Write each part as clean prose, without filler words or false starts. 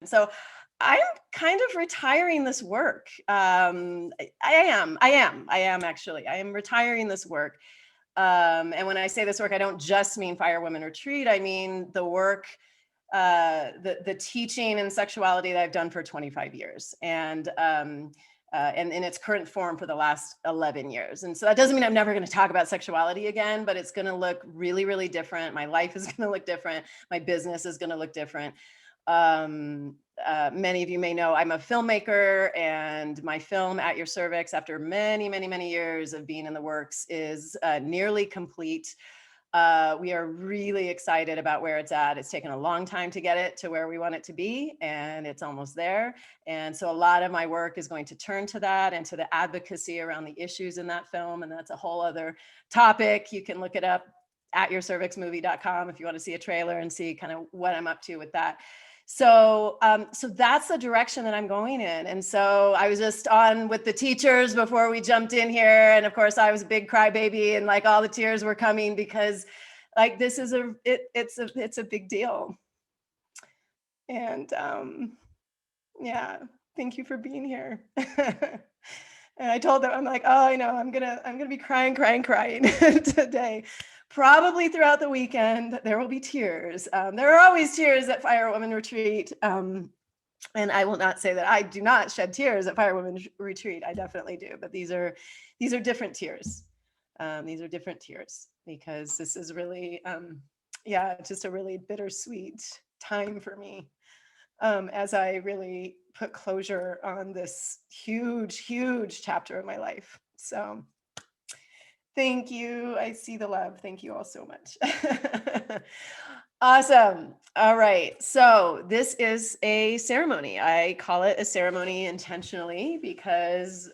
So I'm kind of retiring this work. I am actually. I am retiring this work. And when I say this work, I don't just mean Fire Women Retreat. I mean the work, the teaching and sexuality that I've done for 25 years, and in its current form for the last 11 years. And so that doesn't mean I'm never going to talk about sexuality again, but it's going to look really, really different. My life is going to look different. My business is going to look different. Many of you may know I'm a filmmaker, and my film At Your Cervix, after many, many, many years of being in the works, is nearly complete. We are really excited about where it's at. It's taken a long time to get it to where we want it to be, and it's almost there. And so a lot of my work is going to turn to that and to the advocacy around the issues in that film. And that's a whole other topic. You can look it up at yourcervixmovie.com if you want to see a trailer and see kind of what I'm up to with that. So that's the direction that I'm going in. And so I was just on with the teachers before we jumped in here. And of course I was a big crybaby, and like all the tears were coming because like this is it's a big deal. And yeah, thank you for being here. And I told them, I'm like, oh, I know, I'm gonna be crying today. Probably throughout the weekend, there will be tears. There are always tears at Fire Women Retreat. And I will not say that I do not shed tears at Fire Women Retreat. I definitely do, but these are different tears. These are different tears because this is really, just a really bittersweet time for me, as I really put closure on this huge, huge chapter of my life. So thank you. I see the love. Thank you all so much. Awesome. All right. So this is a ceremony. I call it a ceremony intentionally because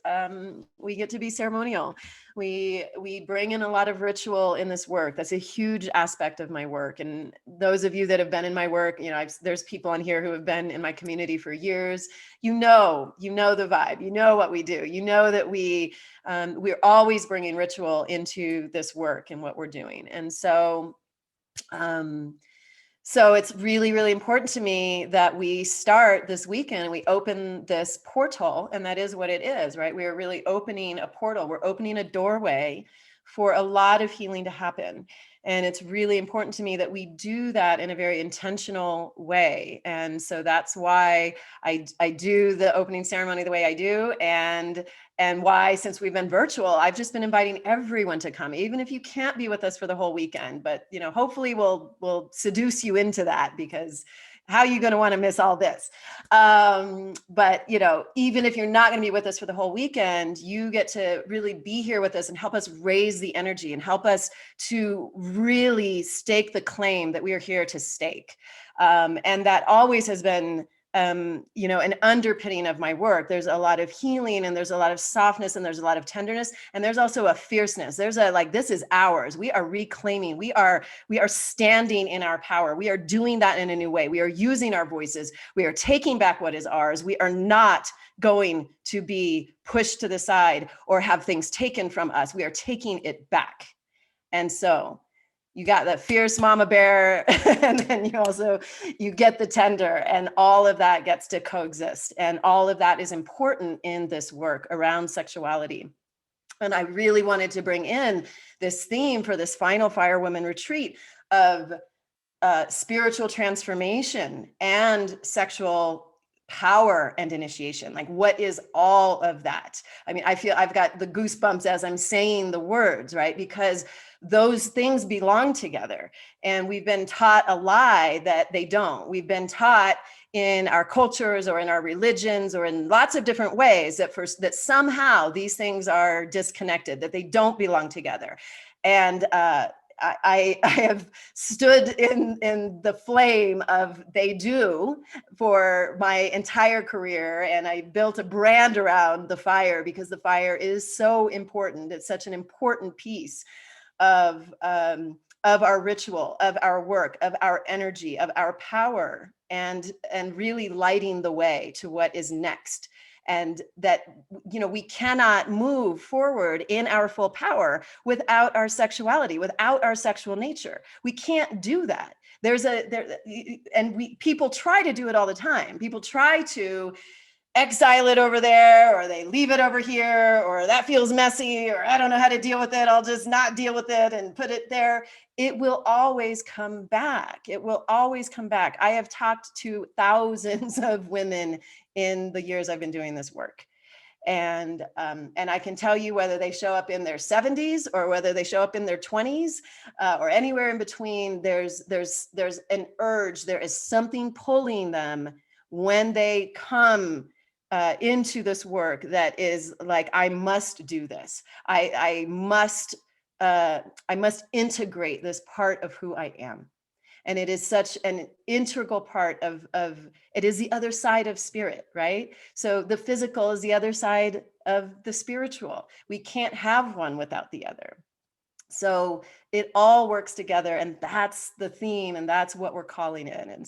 we get to be ceremonial. We bring in a lot of ritual in this work. That's a huge aspect of my work. And those of you that have been in my work, there's people on here who have been in my community for years. You know the vibe. You know what we do. You know that we're always bringing ritual into this work and what we're doing. And so it's really, really important to me that we start this weekend, we open this portal, and that is what it is, right? We are really opening a portal. We're opening a doorway for a lot of healing to happen. And it's really important to me that we do that in a very intentional way. And so that's why I do the opening ceremony the way I do. And why, since we've been virtual, I've just been inviting everyone to come, even if you can't be with us for the whole weekend. But hopefully we'll seduce you into that, because how are you going to want to miss all this? But even if you're not going to be with us for the whole weekend, you get to really be here with us and help us raise the energy and help us to really stake the claim that we are here to stake. And that always has been an underpinning of my work. There's a lot of healing, and there's a lot of softness, and there's a lot of tenderness, and there's also a fierceness. There's this is ours. We are reclaiming. We are standing in our power. We are doing that in a new way. We are using our voices. We are taking back what is ours. We are not going to be pushed to the side or have things taken from us. We are taking it back. And so you got that fierce mama bear, and then you get the tender, and all of that gets to coexist. And all of that is important in this work around sexuality. And I really wanted to bring in this theme for this final Fire Women Retreat of spiritual transformation and sexual power and initiation. Like, what is all of that? I mean, I feel I've got the goosebumps as I'm saying the words, right? Because those things belong together. And we've been taught a lie that they don't. We've been taught in our cultures or in our religions or in lots of different ways that somehow these things are disconnected, that they don't belong together. And I have stood in the flame of they do for my entire career, and I built a brand around the fire because the fire is so important. It's such an important piece of our ritual, of our work, of our energy, of our power, and really lighting the way to what is next. and that, we cannot move forward in our full power without our sexuality, without our sexual nature. We can't do that. And people try to do it all the time. People try to exile it over there, or they leave it over here, or that feels messy, or I don't know how to deal with it, I'll just not deal with it and put it there. It will always come back. It will always come back. I have talked to thousands of women in the years I've been doing this work. And I can tell you, whether they show up in their 70s or whether they show up in their 20s, or anywhere in between, there's an urge. There is something pulling them when they come into this work that is like, I must do this. I must integrate this part of who I am. And it is such an integral part of it is the other side of spirit, right? So the physical is the other side of the spiritual. We can't have one without the other. So it all works together, and that's the theme, and that's what we're calling in. And